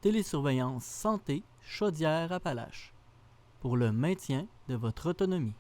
Télésurveillance Santé Chaudière-Appalaches pour le maintien de votre autonomie.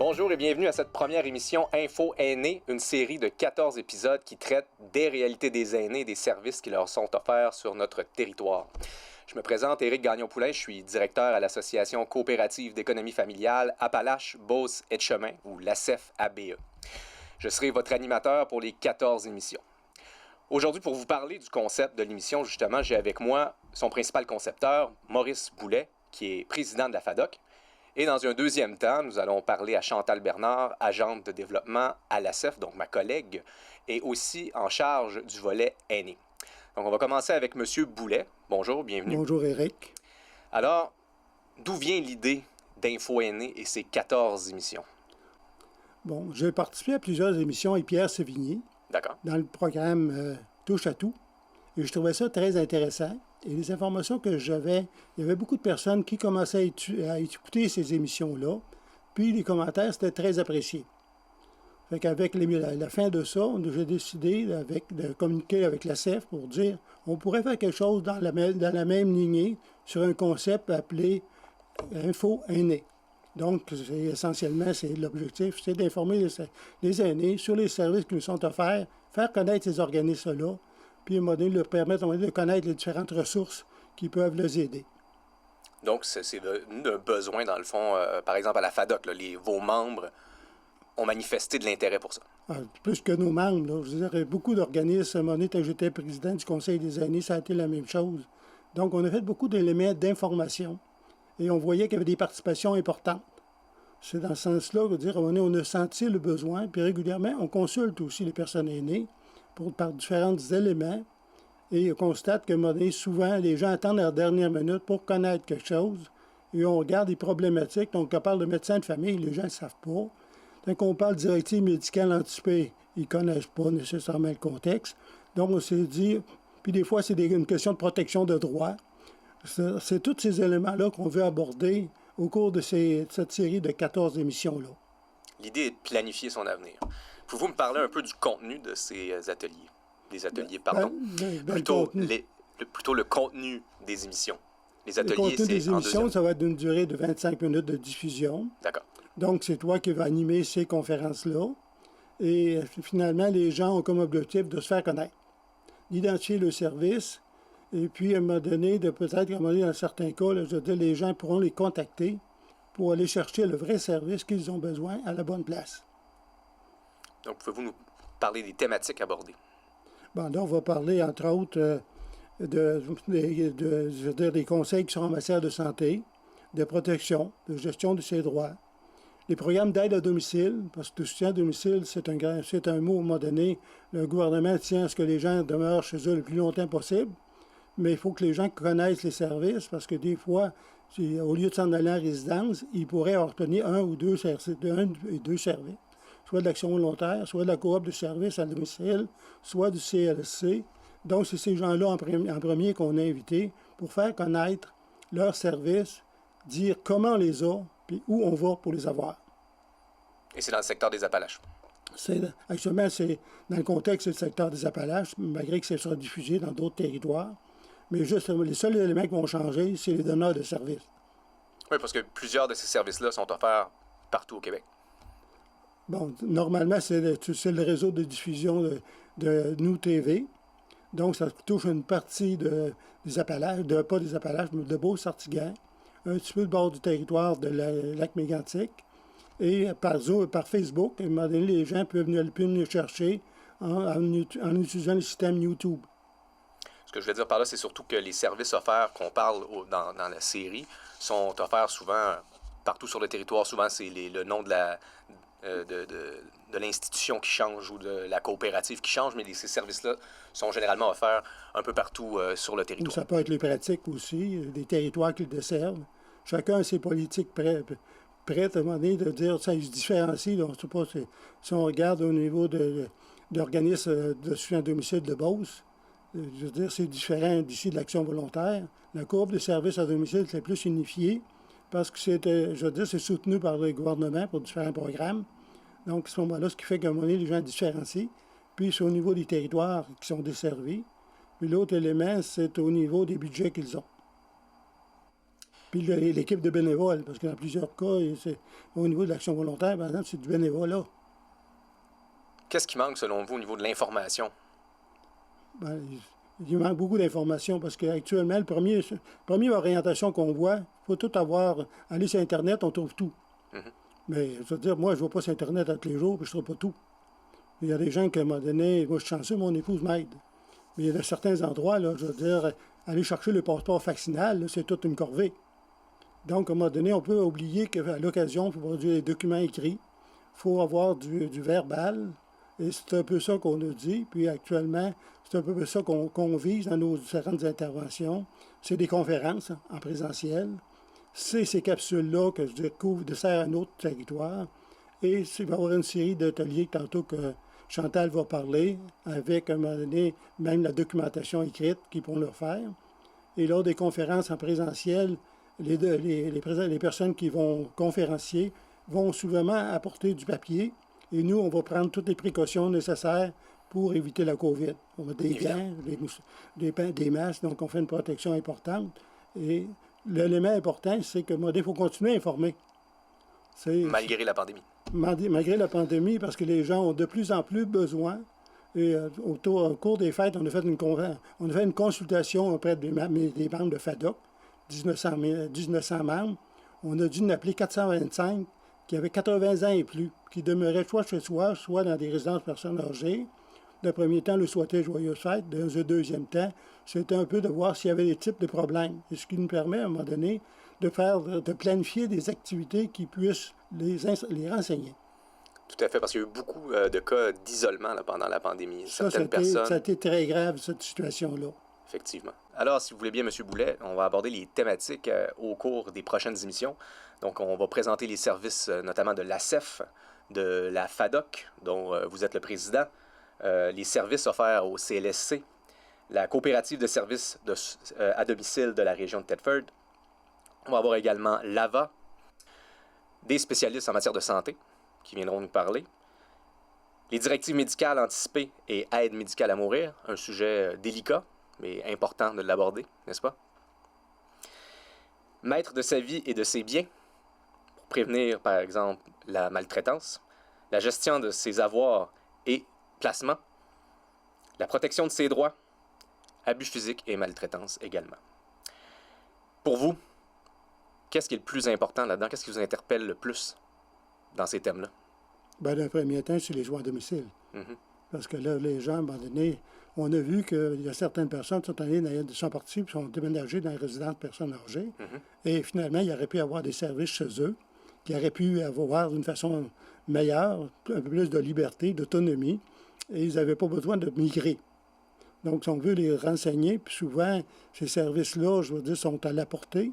Bonjour et bienvenue à cette première émission Info Aînés, une série de 14 épisodes qui traite des réalités des aînés et des services qui leur sont offerts sur notre territoire. Je me présente Éric Gagnon-Poulain, je suis directeur à l'Association coopérative d'économie familiale Appalaches, Beauce et Chemin, ou l'ACEF-ABE. Je serai votre animateur pour les 14 émissions. Aujourd'hui, pour vous parler du concept de l'émission, justement, j'ai avec moi son principal concepteur, Maurice Boulet, qui est président de la FADOC. Et dans un deuxième temps, nous allons parler à Chantal Bernard, agente de développement à l'ACEF, donc ma collègue, et aussi en charge du volet aîné. Donc on va commencer avec M. Boulet. Bonjour, bienvenue. Bonjour Éric. Alors, d'où vient l'idée d'Info Aîné et ses 14 émissions? Bon, j'ai participé à plusieurs émissions avec Pierre Sévigné. D'accord. Dans le programme Touche à tout. Et je trouvais ça très intéressant. Et les informations que j'avais, il y avait beaucoup de personnes qui commençaient à écouter ces émissions-là. Puis les commentaires, c'était très apprécié. Fait qu'avec la fin de ça, j'ai décidé de communiquer avec la CEF pour dire on pourrait faire quelque chose dans la même lignée sur un concept appelé Info Aîné. Donc, essentiellement, l'objectif, c'est d'informer les aînés sur les services qui nous sont offerts, faire connaître ces organismes-là, puis à un moment donné, leur permettre de connaître les différentes ressources qui peuvent les aider. Donc, c'est un besoin, dans le fond, par exemple, à la FADOC, là, vos membres ont manifesté de l'intérêt pour ça. Plus que nos membres, là, je veux dire, beaucoup d'organismes, à un moment donné, quand j'étais président du Conseil des aînés, ça a été la même chose. Donc, on a fait beaucoup d'éléments d'information et on voyait qu'il y avait des participations importantes. C'est dans ce sens-là, dire, à un moment donné, on a senti le besoin, puis régulièrement, on consulte aussi les personnes aînées par différents éléments, et on constate qu'à un moment donné, souvent, les gens attendent leur dernière minute pour connaître quelque chose, et on regarde les problématiques. Donc, on parle de médecins de famille, les gens ne savent pas. Donc, on parle de directive médicale anticipée, ils ne connaissent pas nécessairement le contexte. Donc, on s'est dit, puis des fois, c'est une question de protection de droit. C'est tous ces éléments-là qu'on veut aborder au cours de cette série de 14 émissions-là. L'idée est de planifier son avenir. Pouvez-vous me parler un peu du contenu de ces ateliers? Des ateliers, pardon. Plutôt le contenu des émissions. Les ateliers, le contenu des émissions, ça va être d'une durée de 25 minutes de diffusion. D'accord. Donc, c'est toi qui vas animer ces conférences-là. Et finalement, les gens ont comme objectif de se faire connaître, d'identifier le service, et puis, à un moment donné, peut-être, dans certains cas, là, je veux dire, les gens pourront les contacter pour aller chercher le vrai service qu'ils ont besoin à la bonne place. Donc, pouvez-vous nous parler des thématiques abordées? Bon, là, on va parler, entre autres, des conseils qui sont en matière de santé, de protection, de gestion de ses droits, les programmes d'aide à domicile, parce que le soutien à domicile, c'est un mot, à un moment donné, le gouvernement tient à ce que les gens demeurent chez eux le plus longtemps possible, mais il faut que les gens connaissent les services, parce que des fois, au lieu de s'en aller en résidence, ils pourraient obtenir un ou deux services, soit de l'action volontaire, soit de la coop de services à domicile, soit du CLSC. Donc, c'est ces gens-là en premier qu'on a invités pour faire connaître leurs services, dire comment on les a, puis où on va pour les avoir. Et c'est dans le secteur des Appalaches? Actuellement, c'est dans le contexte du secteur des Appalaches, malgré que ça sera diffusé dans d'autres territoires. Mais juste, les seuls éléments qui vont changer, c'est les donneurs de services. Oui, parce que plusieurs de ces services-là sont offerts partout au Québec. Bon, normalement, c'est le réseau de diffusion de Nous TV. Donc, ça touche une partie des Appalaches, pas des Appalaches, mais de Beauce-Sartiguan, un petit peu le bord du territoire de lac Mégantic. Et par Facebook, à un moment donné, les gens peuvent venir chercher en utilisant le système YouTube. Ce que je veux dire par là, c'est surtout que les services offerts qu'on parle dans la série sont offerts souvent partout sur le territoire. Souvent, c'est le nom de l'institution qui change ou de la coopérative qui change, mais ces services-là sont généralement offerts un peu partout sur le territoire. Ça peut être les pratiques aussi, des territoires qui le desservent. Chacun a ses politiques prêtes à un moment donné de dire ça, ils se différencient. Là, on sait pas, si on regarde au niveau d'organismes de soutien à domicile de Beauce, je veux dire, c'est différent d'ici de l'action volontaire. La coop de services à domicile, c'est plus unifié parce que c'est soutenu par le gouvernement pour différents programmes. Donc, à ce moment-là, ce qui fait qu'à un moment donné, les gens différencient. Puis, c'est au niveau des territoires qui sont desservis. Puis, l'autre élément, c'est au niveau des budgets qu'ils ont. Puis, l'équipe de bénévoles, parce que dans plusieurs cas, au niveau de l'action volontaire, par exemple, c'est du bénévolat. Qu'est-ce qui manque, selon vous, au niveau de l'information? Ben, il manque beaucoup d'informations parce qu'actuellement, la première orientation qu'on voit, il faut tout aller sur Internet, on trouve tout. Mm-hmm. Mais je veux dire, moi, je ne vais pas sur Internet tous les jours, puis je ne trouve pas tout. Il y a des gens qui, à un moment donné, moi, je suis chanceux, mon épouse m'aide. Mais il y a certains endroits, là, je veux dire, aller chercher le passeport vaccinal, là, c'est toute une corvée. Donc, à un moment donné, on peut oublier qu'à l'occasion, pour produire des documents écrits, il faut avoir du verbal. Et c'est un peu ça qu'on nous dit. Puis actuellement, c'est un peu ça qu'on vise dans nos différentes interventions. C'est des conférences en présentiel. C'est ces capsules-là que je découvre de serre à un autre territoire. Et il va y avoir une série d'ateliers tantôt que Chantal va parler, avec à un moment donné même la documentation écrite qu'ils pourront leur faire. Et lors des conférences en présentiel, les personnes qui vont conférencier vont souvent apporter du papier. Et nous, on va prendre toutes les précautions nécessaires pour éviter la COVID. On met des gants, des masques, donc on fait une protection importante. Et l'élément important, c'est que il faut continuer à informer. Malgré la pandémie. Malgré la pandémie, parce que les gens ont de plus en plus besoin. Et au cours des fêtes, on a fait une consultation auprès des membres de FADOC, 1900 membres. On a dû en appeler 425 qui avaient 80 ans et plus, qui demeuraient soit chez soi, soit dans des résidences personnes âgées. Le premier temps, le souhaiter joyeuse fête. Dans un deuxième temps, c'était un peu de voir s'il y avait des types de problèmes. Et ce qui nous permet, à un moment donné, de planifier des activités qui puissent les renseigner. Tout à fait, parce qu'il y a eu beaucoup de cas d'isolement pendant la pandémie. Ça a été très grave, cette situation-là. Effectivement. Alors, si vous voulez bien, M. Boulet, on va aborder les thématiques au cours des prochaines émissions. Donc, on va présenter les services, notamment de l'ACEF, de la FADOC, dont vous êtes le président, les services offerts au CLSC, la coopérative de services à domicile de la région de Thetford. On va avoir également l'AVA, des spécialistes en matière de santé qui viendront nous parler, les directives médicales anticipées et aide médicale à mourir, un sujet délicat, mais important de l'aborder, n'est-ce pas? Maître de sa vie et de ses biens, pour prévenir, par exemple, la maltraitance, la gestion de ses avoirs et placements, la protection de ses droits, abus physiques et maltraitance également. Pour vous, qu'est-ce qui est le plus important là-dedans? Qu'est-ce qui vous interpelle le plus dans ces thèmes-là? Bien, d'un premier temps, c'est les soins à domicile. Mm-hmm. Parce que là, les gens, à un moment donné, on a vu qu'il y a certaines personnes qui sont parties et sont déménagées dans les résidences de personnes âgées. Mm-hmm. Et finalement, il aurait pu avoir des services chez eux qui auraient pu avoir d'une façon meilleure, un peu plus de liberté, d'autonomie. Et ils n'avaient pas besoin de migrer. Donc, si on veut les renseigner, puis souvent, ces services-là, je veux dire, sont à la portée.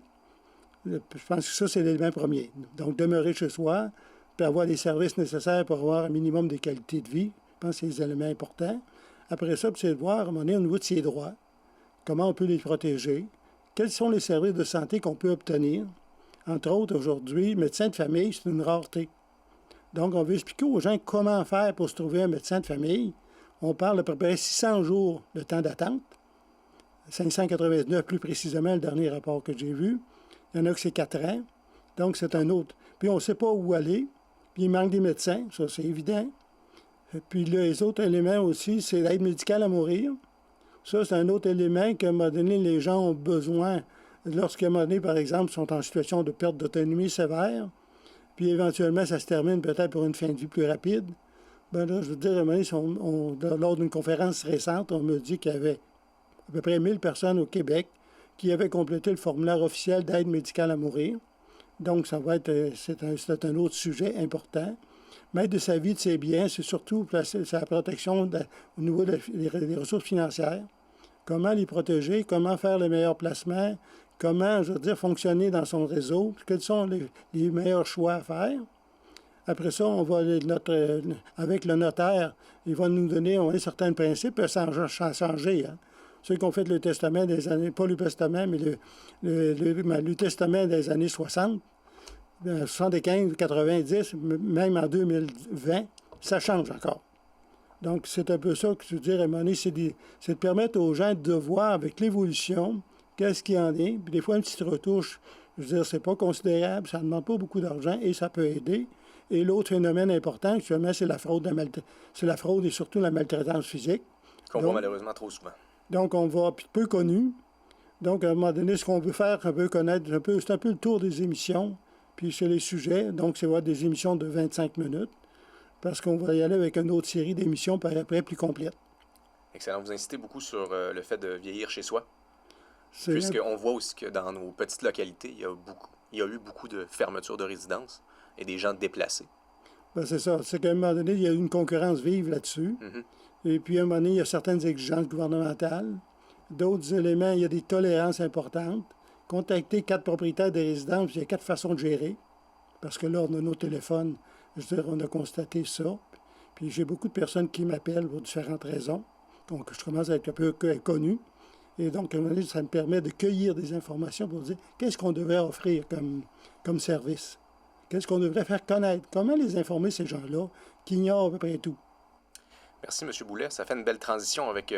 Je pense que ça, c'est l'élément premier. Donc, demeurer chez soi, puis avoir les services nécessaires pour avoir un minimum de qualité de vie. Je pense que c'est des éléments importants. Après ça, c'est de voir, à un moment donné, au niveau de ses droits, comment on peut les protéger, quels sont les services de santé qu'on peut obtenir. Entre autres, aujourd'hui, médecin de famille, c'est une rareté. Donc, on veut expliquer aux gens comment faire pour se trouver un médecin de famille. On parle d'à peu près 600 jours de temps d'attente. 589 plus précisément, le dernier rapport que j'ai vu. Il y en a que c'est 4 ans. Donc, c'est un autre. Puis, on ne sait pas où aller. Puis, il manque des médecins. Ça, c'est évident. Puis, les autres éléments aussi, c'est l'aide médicale à mourir. Ça, c'est un autre élément qu'à un moment donné, les gens ont besoin. Lorsqu'à un moment donné, par exemple, sont en situation de perte d'autonomie sévère, puis éventuellement, ça se termine peut-être pour une fin de vie plus rapide. Bien là, je veux dire, à un moment donné, lors d'une conférence récente, on me dit qu'il y avait à peu près 1000 personnes au Québec qui avaient complété le formulaire officiel d'aide médicale à mourir. Donc, ça va être, c'est un autre sujet important. maître de sa vie, de ses biens, c'est surtout sa protection au niveau des ressources financières. Comment les protéger, comment faire le meilleur placement, comment, je veux dire, fonctionner dans son réseau, quels sont les meilleurs choix à faire. Après ça, on va avec le notaire, il va nous donner certains principes, ça a changé. Hein. Ceux qui ont fait le testament des années, pas le testament, mais le testament des années 60, 75, 90, même en 2020, ça change encore. Donc, c'est un peu ça que je veux dire, à un moment donné, c'est de permettre aux gens de voir avec l'évolution qu'est-ce qu'il y en est. Puis des fois, une petite retouche, je veux dire, c'est pas considérable, ça ne demande pas beaucoup d'argent et ça peut aider. Et l'autre phénomène important, actuellement, c'est la fraude. C'est la fraude et surtout la maltraitance physique. Qu'on voit malheureusement trop souvent. Donc, on va peu connu. Donc, à un moment donné, ce qu'on veut faire, un peu connaître, c'est un peu le tour des émissions, puis sur les sujets. Donc, c'est des émissions de 25 minutes, parce qu'on va y aller avec une autre série d'émissions par après plus complète. Excellent. Vous insistez beaucoup sur le fait de vieillir chez soi. Puisqu'on voit aussi que dans nos petites localités, il y a eu beaucoup de fermetures de résidences et des gens déplacés. Bien, c'est ça. C'est qu'à un moment donné, il y a eu une concurrence vive là-dessus. Mm-hmm. Et puis, à un moment donné, il y a certaines exigences gouvernementales. D'autres éléments, il y a des tolérances importantes. Contacter 4 propriétaires de résidences, il y a 4 façons de gérer. Parce que là, on a nos téléphones. Je veux dire, on a constaté ça. Puis j'ai beaucoup de personnes qui m'appellent pour différentes raisons. Donc, je commence à être un peu connu. Et donc, à un moment donné, ça me permet de cueillir des informations pour dire qu'est-ce qu'on devrait offrir comme service. Qu'est-ce qu'on devrait faire connaître? Comment les informer, ces gens-là, qui ignorent à peu près tout? Merci, M. Boulet. Ça fait une belle transition avec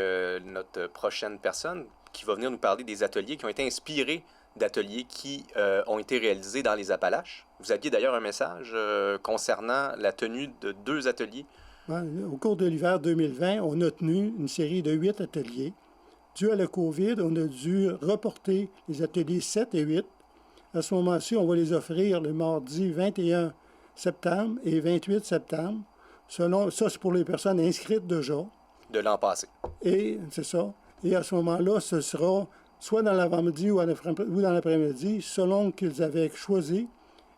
notre prochaine personne qui va venir nous parler des ateliers qui ont été inspirés d'ateliers qui ont été réalisés dans les Appalaches. Vous aviez d'ailleurs un message concernant la tenue de 2 ateliers. Ouais, au cours de l'hiver 2020, on a tenu une série de 8 ateliers. Dû à la COVID, on a dû reporter les ateliers 7 et 8. À ce moment-ci, on va les offrir le mardi 21 septembre et 28 septembre. Ça, c'est pour les personnes inscrites déjà. De l'an passé. Et c'est ça. Et à ce moment-là, ce sera soit dans l'avant-midi ou dans l'après-midi, selon qu'ils avaient choisi.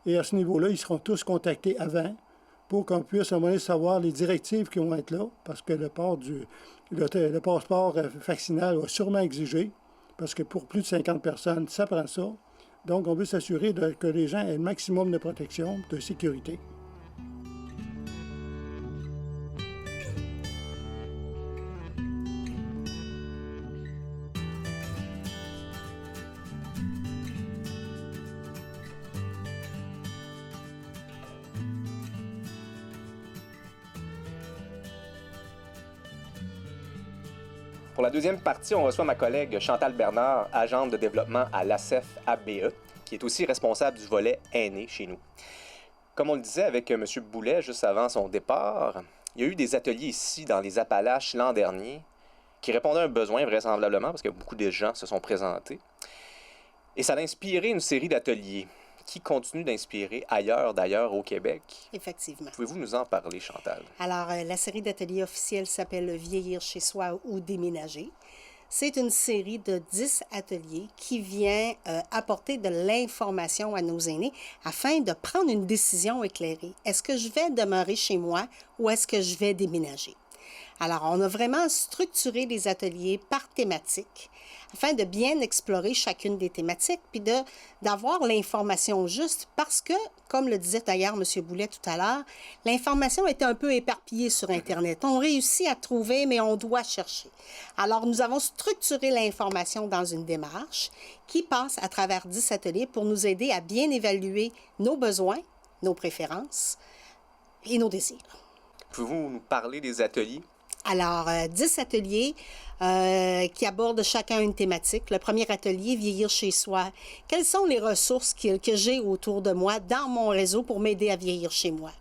Et à ce niveau-là, ils seront tous contactés avant pour qu'on puisse à un moment donné savoir les directives qui vont être là, parce que le passeport vaccinal va sûrement exiger, parce que pour plus de 50 personnes, ça prend ça. Donc, on veut s'assurer que les gens aient le maximum de protection, de sécurité. Pour la deuxième partie, on reçoit ma collègue Chantal Bernard, agente de développement à l'ACEF-ABE, qui est aussi responsable du volet aîné chez nous. Comme on le disait avec M. Boulet juste avant son départ, il y a eu des ateliers ici dans les Appalaches l'an dernier qui répondaient à un besoin vraisemblablement parce que beaucoup de gens se sont présentés. Et ça a inspiré une série d'ateliers qui continue d'inspirer ailleurs d'ailleurs au Québec. Effectivement. Pouvez-vous nous en parler, Chantal? Alors, la série d'ateliers officiels s'appelle « Vieillir chez soi ou déménager ». C'est une série de 10 ateliers qui vient apporter de l'information à nos aînés afin de prendre une décision éclairée. Est-ce que je vais demeurer chez moi ou est-ce que je vais déménager? Alors, on a vraiment structuré les ateliers par thématique afin de bien explorer chacune des thématiques puis d'avoir l'information juste parce que, comme le disait d'ailleurs M. Boulet tout à l'heure, l'information était un peu éparpillée sur Internet. On réussit à trouver, mais on doit chercher. Alors, nous avons structuré l'information dans une démarche qui passe à travers 10 ateliers pour nous aider à bien évaluer nos besoins, nos préférences et nos désirs. Pouvez-vous nous parler des ateliers? Alors, 10 ateliers qui abordent chacun une thématique. Le premier atelier, vieillir chez soi. Quelles sont les ressources que j'ai autour de moi, dans mon réseau, pour m'aider à vieillir chez moi?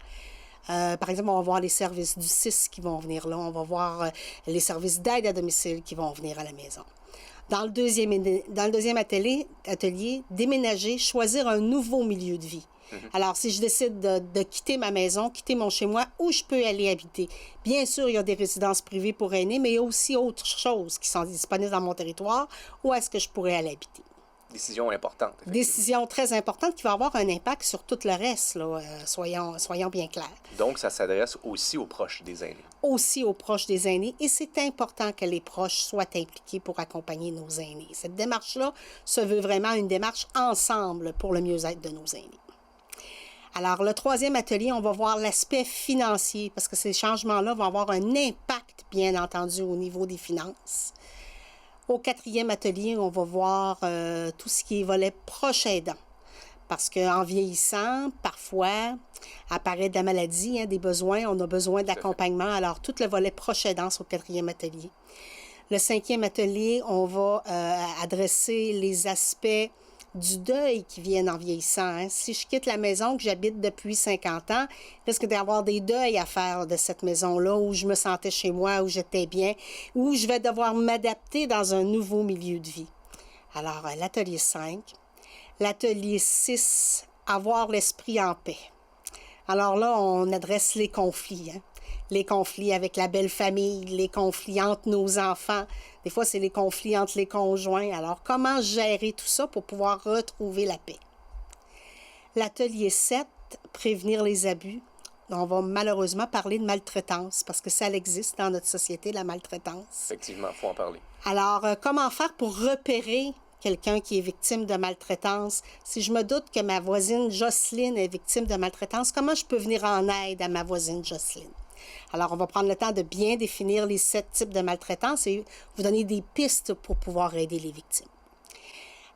Par exemple, on va voir les services du CIS qui vont venir là. On va voir les services d'aide à domicile qui vont venir à la maison. Dans le deuxième atelier, déménager, choisir un nouveau milieu de vie. Alors, si je décide de quitter ma maison, quitter mon chez-moi, où je peux aller habiter? Bien sûr, il y a des résidences privées pour aînés, mais il y a aussi autres choses qui sont disponibles dans mon territoire. Où est-ce que je pourrais aller habiter? Décision importante. Décision très importante qui va avoir un impact sur tout le reste, là, soyons bien clairs. Donc, ça s'adresse aussi aux proches des aînés. Aussi aux proches des aînés, et c'est important que les proches soient impliqués pour accompagner nos aînés. Cette démarche-là se veut vraiment une démarche ensemble pour le mieux-être de nos aînés. Alors, le troisième atelier, on va voir l'aspect financier, parce que ces changements-là vont avoir un impact, bien entendu, au niveau des finances. Au quatrième atelier, on va voir tout ce qui est volet proche aidant. Parce qu'en vieillissant, parfois, apparaît de la maladie, des besoins, on a besoin d'accompagnement. Alors, tout le volet proche aidant au quatrième atelier. Le cinquième atelier, on va adresser les aspects du deuil qui viennent en vieillissant. Si je quitte la maison que j'habite depuis 50 ans, il risque d'avoir des deuils à faire de cette maison-là où je me sentais chez moi, où j'étais bien, où je vais devoir m'adapter dans un nouveau milieu de vie. Alors, l'atelier 5. L'atelier 6, avoir l'esprit en paix. Alors là, on adresse les conflits. Les conflits avec la belle famille, les conflits entre nos enfants. Des fois, c'est les conflits entre les conjoints. Alors, comment gérer tout ça pour pouvoir retrouver la paix? L'atelier 7, prévenir les abus. On va malheureusement parler de maltraitance parce que ça existe dans notre société, la maltraitance. Effectivement, il faut en parler. Alors, comment faire pour repérer quelqu'un qui est victime de maltraitance? Si je me doute que ma voisine Jocelyne est victime de maltraitance, comment je peux venir en aide à ma voisine Jocelyne? Alors, on va prendre le temps de bien définir les 7 types de maltraitance et vous donner des pistes pour pouvoir aider les victimes.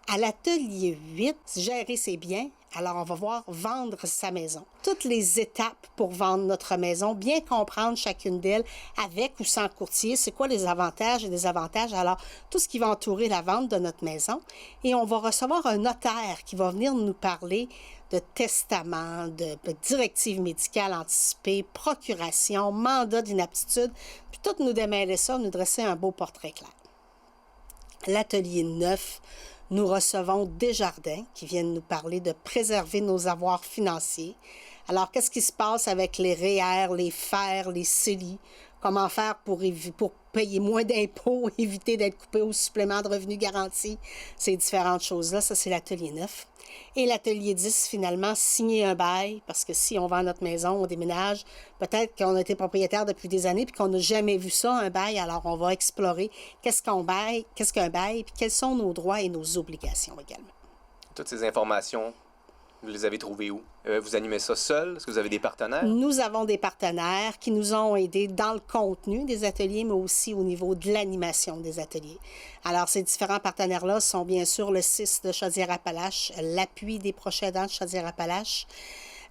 À l'atelier 8, gérer ses biens, alors on va voir vendre sa maison. Toutes les étapes pour vendre notre maison, bien comprendre chacune d'elles, avec ou sans courtier, c'est quoi les avantages et désavantages. Alors, tout ce qui va entourer la vente de notre maison. Et on va recevoir un notaire qui va venir nous parler de testament, de directives médicales anticipées, procuration, mandat d'inaptitude, puis tout nous démêler ça, nous dresser un beau portrait clair. L'atelier 9, nous recevons Desjardins qui viennent nous parler de préserver nos avoirs financiers. Alors, qu'est-ce qui se passe avec les REER, les FER, les CELI? Comment faire pour payer moins d'impôts, éviter d'être coupé au supplément de revenus garantis? Ces différentes choses-là, ça, c'est l'atelier 9. Et l'atelier 10, finalement, signer un bail, parce que si on vend notre maison, on déménage, peut-être qu'on a été propriétaire depuis des années puis qu'on n'a jamais vu ça, un bail, alors on va explorer qu'est-ce qu'un bail, puis quels sont nos droits et nos obligations également. Toutes ces informations, vous les avez trouvées où? Vous animez ça seul? Est-ce que vous avez des partenaires? Nous avons des partenaires qui nous ont aidés dans le contenu des ateliers, mais aussi au niveau de l'animation des ateliers. Alors, ces différents partenaires-là sont bien sûr le CIS de Chaudière-Appalaches, l'appui des proches aidants de Chaudière-Appalaches,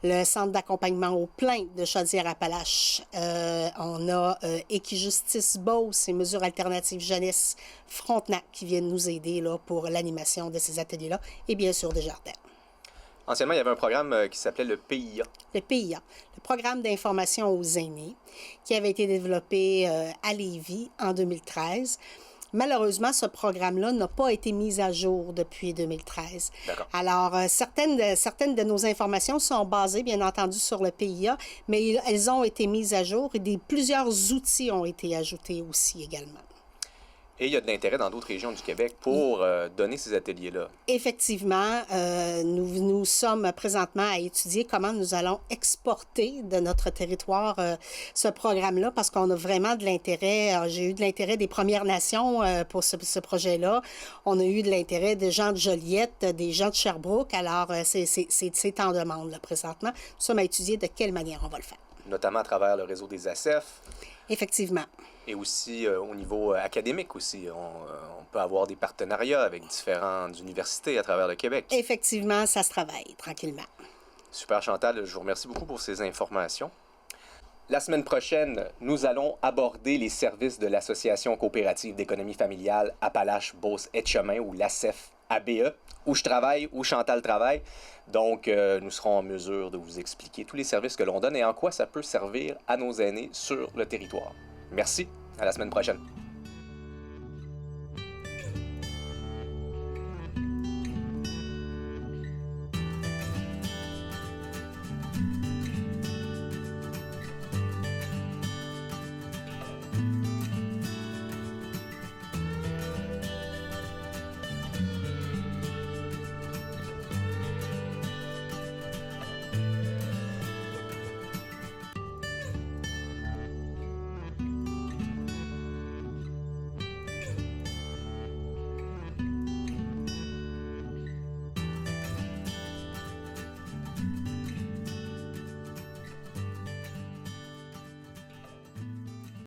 le Centre d'accompagnement aux plaintes de Chaudière-Appalaches. On a Équijustice Beauce et Mesures alternatives jeunesse Frontenac qui viennent nous aider là, pour l'animation de ces ateliers-là, et bien sûr Desjardins. Anciennement, il y avait un programme qui s'appelait le PIA. Le PIA, le Programme d'information aux aînés, qui avait été développé à Lévis en 2013. Malheureusement, ce programme-là n'a pas été mis à jour depuis 2013. D'accord. Alors, certaines de nos informations sont basées, bien entendu, sur le PIA, mais elles ont été mises à jour et plusieurs outils ont été ajoutés aussi également. Et il y a de l'intérêt dans d'autres régions du Québec pour donner ces ateliers-là. Effectivement, nous sommes présentement à étudier comment nous allons exporter de notre territoire ce programme-là parce qu'on a vraiment de l'intérêt. J'ai eu de l'intérêt des Premières Nations pour ce projet-là. On a eu de l'intérêt des gens de Joliette, des gens de Sherbrooke. Alors, c'est en demande là, présentement. Nous sommes à étudier de quelle manière on va le faire. Notamment à travers le réseau des ACEF. Effectivement. Et aussi au niveau académique aussi. On peut avoir des partenariats avec différentes universités à travers le Québec. Effectivement, ça se travaille tranquillement. Super Chantal, je vous remercie beaucoup pour ces informations. La semaine prochaine, nous allons aborder les services de l'Association coopérative d'économie familiale Appalaches-Beauce-Etchemin ou l'ACEF-ABE, où je travaille, où Chantal travaille. Donc, nous serons en mesure de vous expliquer tous les services que l'on donne et en quoi ça peut servir à nos aînés sur le territoire. Merci, à la semaine prochaine.